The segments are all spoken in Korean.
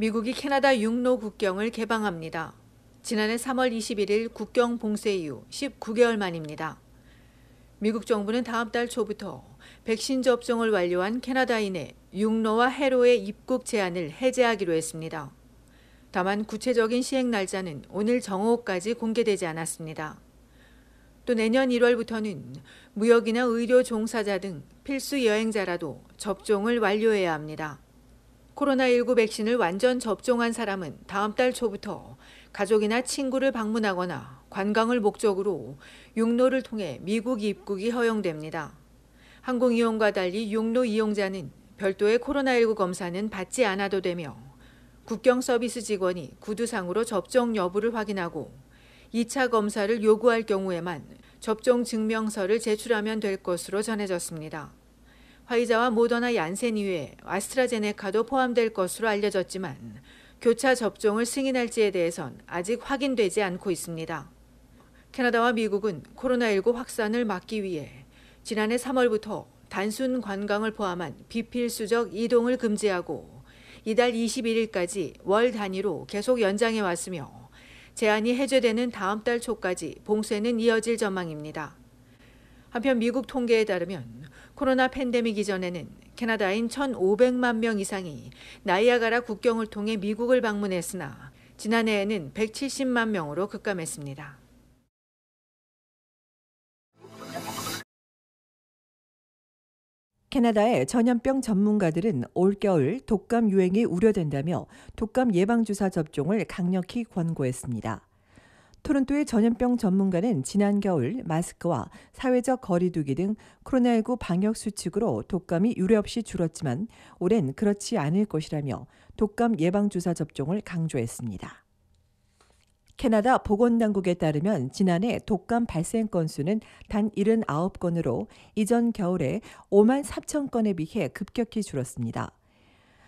미국이 캐나다 육로 국경을 개방합니다. 지난해 3월 21일 국경 봉쇄 이후 19개월 만입니다. 미국 정부는 다음 달 초부터 백신 접종을 완료한 캐나다인의 육로와 해로의 입국 제한을 해제하기로 했습니다. 다만 구체적인 시행 날짜는 오늘 정오까지 공개되지 않았습니다. 또 내년 1월부터는 무역이나 의료 종사자 등 필수 여행자라도 접종을 완료해야 합니다. 코로나19 백신을 완전 접종한 사람은 다음 달 초부터 가족이나 친구를 방문하거나 관광을 목적으로 육로를 통해 미국 입국이 허용됩니다. 항공 이용과 달리 육로 이용자는 별도의 코로나19 검사는 받지 않아도 되며 국경 서비스 직원이 구두상으로 접종 여부를 확인하고 2차 검사를 요구할 경우에만 접종 증명서를 제출하면 될 것으로 전해졌습니다. 화이자와 모더나 얀센 이외에 아스트라제네카도 포함될 것으로 알려졌지만 교차 접종을 승인할지에 대해선 아직 확인되지 않고 있습니다. 캐나다와 미국은 코로나19 확산을 막기 위해 지난해 3월부터 단순 관광을 포함한 비필수적 이동을 금지하고 이달 21일까지 월 단위로 계속 연장해 왔으며 제한이 해제되는 다음 달 초까지 봉쇄는 이어질 전망입니다. 한편 미국 통계에 따르면 코로나 팬데믹 이전에는 캐나다인 1,500만 명 이상이 나이아가라 국경을 통해 미국을 방문했으나 지난해에는 170만 명으로 급감했습니다. 캐나다의 전염병 전문가들은 올겨울 독감 유행이 우려된다며 독감 예방주사 접종을 강력히 권고했습니다. 토론토의 전염병 전문가는 지난 겨울 마스크와 사회적 거리 두기 등 코로나19 방역 수칙으로 독감이 유례없이 줄었지만 올해는 그렇지 않을 것이라며 독감 예방주사 접종을 강조했습니다. 캐나다 보건당국에 따르면 지난해 독감 발생 건수는 단 79건으로 이전 겨울에 5만 4천 건에 비해 급격히 줄었습니다.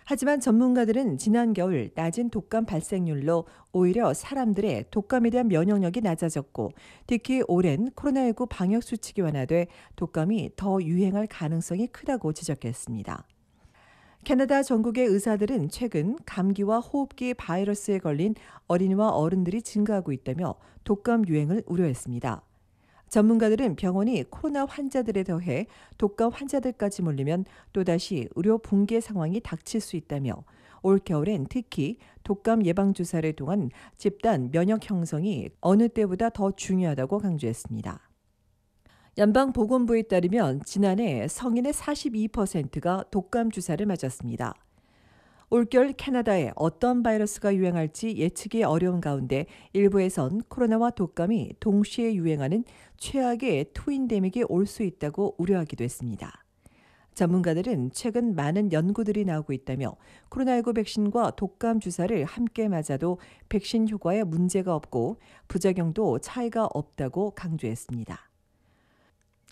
하지만 전문가들은 지난 겨울 낮은 독감 발생률로 오히려 사람들의 독감에 대한 면역력이 낮아졌고 특히 오랜 코로나19 방역 수칙이 완화돼 독감이 더 유행할 가능성이 크다고 지적했습니다. 캐나다 전국의 의사들은 최근 감기와 호흡기 바이러스에 걸린 어린이와 어른들이 증가하고 있다며 독감 유행을 우려했습니다. 전문가들은 병원이 코로나 환자들에 더해 독감 환자들까지 몰리면 또다시 의료 붕괴 상황이 닥칠 수 있다며 올겨울엔 특히 독감 예방주사를 통한 집단 면역 형성이 어느 때보다 더 중요하다고 강조했습니다. 연방보건부에 따르면 지난해 성인의 42%가 독감 주사를 맞았습니다. 올겨울 캐나다에 어떤 바이러스가 유행할지 예측이 어려운 가운데 일부에선 코로나와 독감이 동시에 유행하는 최악의 트윈데믹이 올 수 있다고 우려하기도 했습니다. 전문가들은 최근 많은 연구들이 나오고 있다며 코로나19 백신과 독감 주사를 함께 맞아도 백신 효과에 문제가 없고 부작용도 차이가 없다고 강조했습니다.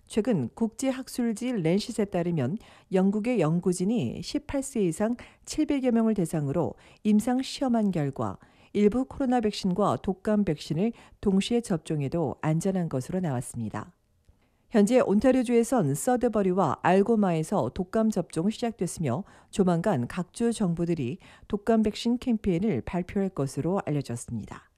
최근 국제학술지 랜시스에 따르면 영국의 연구진이 18세 이상 700여 명을 대상으로 임상 시험한 결과 일부 코로나 백신과 독감 백신을 동시에 접종해도 안전한 것으로 나왔습니다. 현재 온타리오주에선 서드버리와 알고마에서 독감 접종이 시작됐으며 조만간 각주 정부들이 독감 백신 캠페인을 발표할 것으로 알려졌습니다.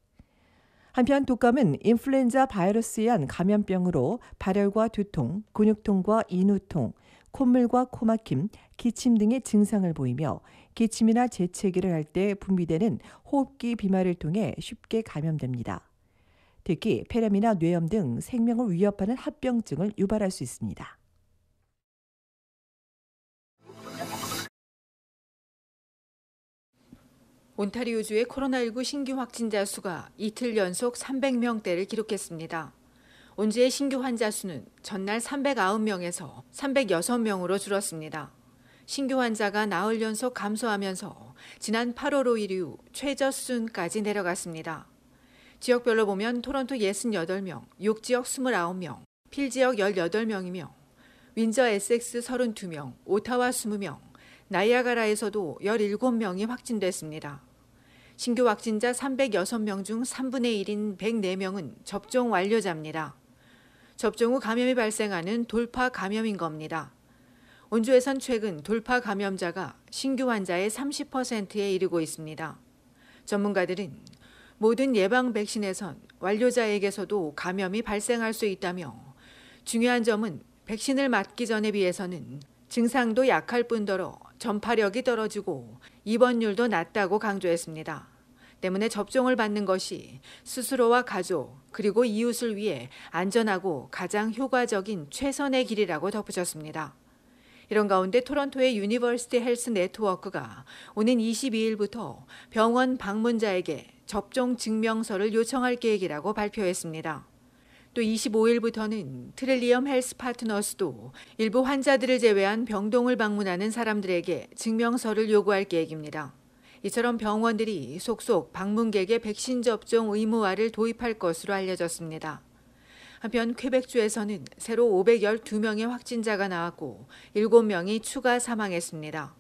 한편 독감은 인플루엔자 바이러스에 의한 감염병으로 발열과 두통, 근육통과 인후통, 콧물과 코막힘, 기침 등의 증상을 보이며 기침이나 재채기를 할 때 분비되는 호흡기 비말을 통해 쉽게 감염됩니다. 특히 폐렴이나 뇌염 등 생명을 위협하는 합병증을 유발할 수 있습니다. 온타리오주의 코로나19 신규 확진자 수가 이틀 연속 300명대를 기록했습니다. 온주의 신규 환자 수는 전날 309명에서 306명으로 줄었습니다. 신규 환자가 나흘 연속 감소하면서 지난 8월 5일 이후 최저 수준까지 내려갔습니다. 지역별로 보면 토론토 68명, 욕지역 29명, 필지역 18명이며 윈저 에섹스 32명, 오타와 20명, 나이아가라에서도 17명이 확진됐습니다. 신규 확진자 306명 중 3분의 1인 104명은 접종 완료자입니다. 접종 후 감염이 발생하는 돌파 감염인 겁니다. 온주에선 최근 돌파 감염자가 신규 환자의 30%에 이르고 있습니다. 전문가들은 모든 예방 백신에선 완료자에게서도 감염이 발생할 수 있다며 중요한 점은 백신을 맞기 전에 비해서는 증상도 약할 뿐더러 전파력이 떨어지고 입원율도 낮다고 강조했습니다. 때문에 접종을 받는 것이 스스로와 가족 그리고 이웃을 위해 안전하고 가장 효과적인 최선의 길이라고 덧붙였습니다. 이런 가운데 토론토의 유니버시티 헬스 네트워크가 오는 22일부터 병원 방문자에게 접종 증명서를 요청할 계획이라고 발표했습니다. 또 25일부터는 트릴리엄 헬스 파트너스도 일부 환자들을 제외한 병동을 방문하는 사람들에게 증명서를 요구할 계획입니다. 이처럼 병원들이 속속 방문객의 백신 접종 의무화를 도입할 것으로 알려졌습니다. 한편 퀘벡주에서는 새로 512명의 확진자가 나왔고 7명이 추가 사망했습니다.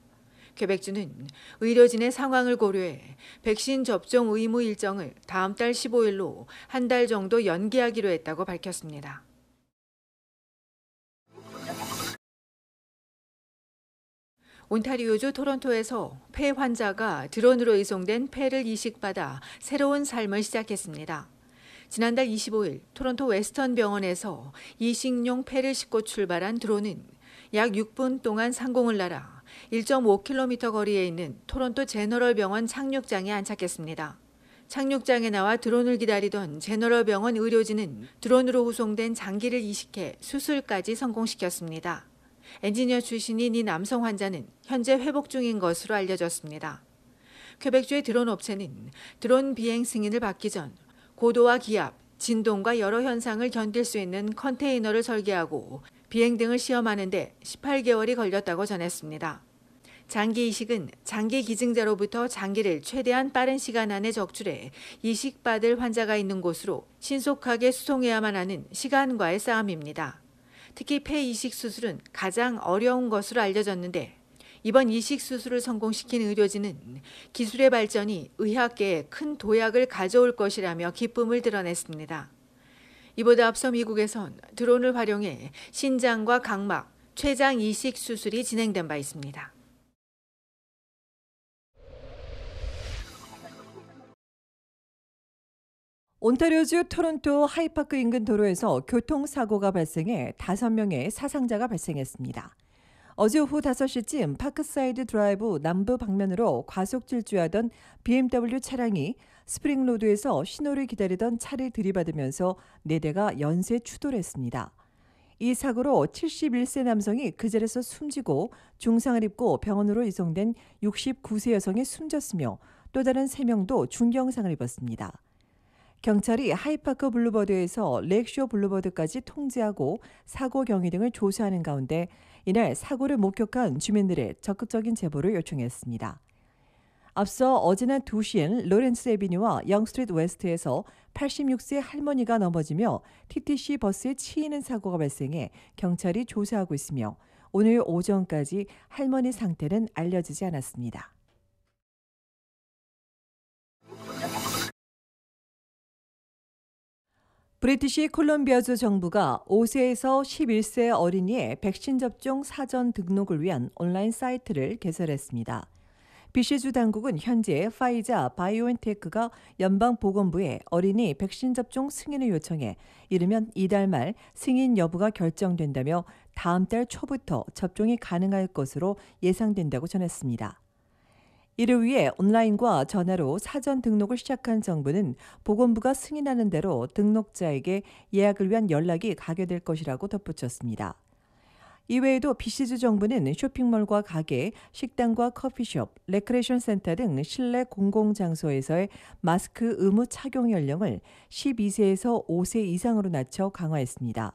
퀘벡주는 의료진의 상황을 고려해 백신 접종 의무 일정을 다음 달 15일로 한 달 정도 연기하기로 했다고 밝혔습니다. 온타리오주 토론토에서 폐 환자가 드론으로 이송된 폐를 이식받아 새로운 삶을 시작했습니다. 지난달 25일 토론토 웨스턴 병원에서 이식용 폐를 싣고 출발한 드론은 약 6분 동안 상공을 날아 1.5km 거리에 있는 토론토 제너럴 병원 착륙장에 안착했습니다. 착륙장에 나와 드론을 기다리던 제너럴 병원 의료진은 드론으로 후송된 장기를 이식해 수술까지 성공시켰습니다. 엔지니어 출신인 이 남성 환자는 현재 회복 중인 것으로 알려졌습니다. 퀘벡주의 드론 업체는 드론 비행 승인을 받기 전 고도와 기압, 진동과 여러 현상을 견딜 수 있는 컨테이너를 설계하고 비행 등을 시험하는 데 18개월이 걸렸다고 전했습니다. 장기 이식은 장기 기증자로부터 장기를 최대한 빠른 시간 안에 적출해 이식받을 환자가 있는 곳으로 신속하게 수송해야만 하는 시간과의 싸움입니다. 특히 폐 이식 수술은 가장 어려운 것으로 알려졌는데 이번 이식 수술을 성공시킨 의료진은 기술의 발전이 의학계에 큰 도약을 가져올 것이라며 기쁨을 드러냈습니다. 이보다 앞서 미국에선 드론을 활용해 신장과 각막, 췌장 이식 수술이 진행된 바 있습니다. 온타리오주 토론토 하이파크 인근 도로에서 교통사고가 발생해 5명의 사상자가 발생했습니다. 어제 오후 5시쯤 파크사이드 드라이브 남부 방면으로 과속 질주하던 BMW 차량이 스프링로드에서 신호를 기다리던 차를 들이받으면서 4대가 연쇄 추돌했습니다. 이 사고로 71세 남성이 그 자리에서 숨지고 중상을 입고 병원으로 이송된 69세 여성이 숨졌으며 또 다른 3명도 중경상을 입었습니다. 경찰이 하이파크 블루버드에서 렉쇼 블루버드까지 통제하고 사고 경위 등을 조사하는 가운데 이날 사고를 목격한 주민들의 적극적인 제보를 요청했습니다. 앞서 어제 낮 2시엔 로렌스 에비뉴와 영스트리트 웨스트에서 86세 할머니가 넘어지며 TTC 버스에 치이는 사고가 발생해 경찰이 조사하고 있으며 오늘 오전까지 할머니 상태는 알려지지 않았습니다. 브리티시 콜롬비아주 정부가 5세에서 11세 어린이의 백신 접종 사전 등록을 위한 온라인 사이트를 개설했습니다. BC주 당국은 현재 파이자 바이오엔테크가 연방보건부에 어린이 백신 접종 승인을 요청해 이르면 이달 말 승인 여부가 결정된다며 다음 달 초부터 접종이 가능할 것으로 예상된다고 전했습니다. 이를 위해 온라인과 전화로 사전 등록을 시작한 정부는 보건부가 승인하는 대로 등록자에게 예약을 위한 연락이 가게 될 것이라고 덧붙였습니다. 이외에도 BC주 정부는 쇼핑몰과 가게, 식당과 커피숍, 레크레이션 센터 등 실내 공공장소에서의 마스크 의무 착용 연령을 12세에서 5세 이상으로 낮춰 강화했습니다.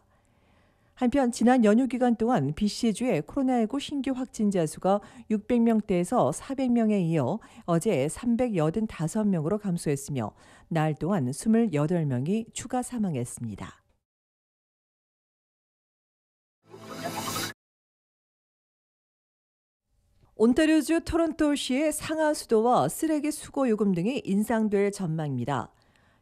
한편 지난 연휴 기간 동안 BC주의 코로나19 신규 확진자 수가 600명대에서 400명에 이어 어제 385명으로 감소했으며 날 동안 28명이 추가 사망했습니다. 온타리오주 토론토시의 상하 수도와 쓰레기 수거 요금 등이 인상될 전망입니다.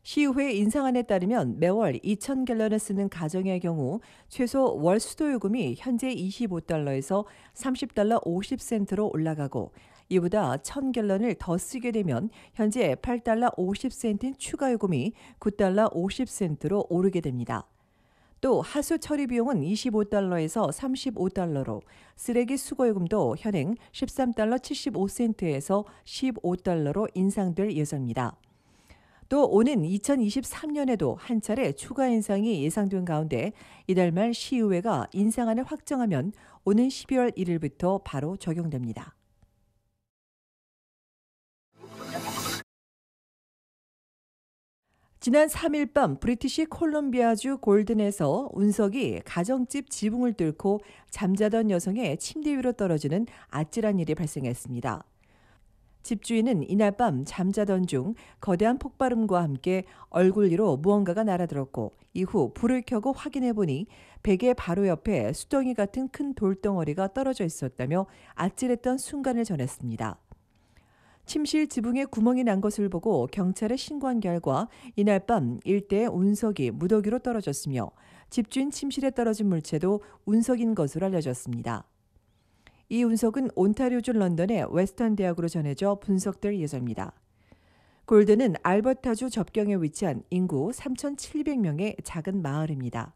시의회 인상안에 따르면 매월 2,000갤런을 쓰는 가정의 경우 최소 월 수도요금이 현재 $25에서 $30 50센트로 올라가고 이보다 1,000갤런을 더 쓰게 되면 현재 $8 50센트인 추가 요금이 $9 50센트로 오르게 됩니다. 또 하수 처리 비용은 $25에서 $35로 쓰레기 수거요금도 현행 $13 75센트에서 $15로 인상될 예정입니다. 또 오는 2023년에도 한 차례 추가 인상이 예상된 가운데 이달 말 시의회가 인상안을 확정하면 오는 12월 1일부터 바로 적용됩니다. 지난 3일 밤 브리티시 콜롬비아주 골든에서 운석이 가정집 지붕을 뚫고 잠자던 여성의 침대 위로 떨어지는 아찔한 일이 발생했습니다. 집주인은 이날 밤 잠자던 중 거대한 폭발음과 함께 얼굴 위로 무언가가 날아들었고 이후 불을 켜고 확인해 보니 베개 바로 옆에 수덩이 같은 큰 돌덩어리가 떨어져 있었다며 아찔했던 순간을 전했습니다. 침실 지붕에 구멍이 난 것을 보고 경찰에 신고한 결과 이날 밤 일대에 운석이 무더기로 떨어졌으며 집주인 침실에 떨어진 물체도 운석인 것으로 알려졌습니다. 이 운석은 온타리오주 런던의 웨스턴 대학으로 전해져 분석될 예정입니다. 골든은 알버타주 접경에 위치한 인구 3,700명의 작은 마을입니다.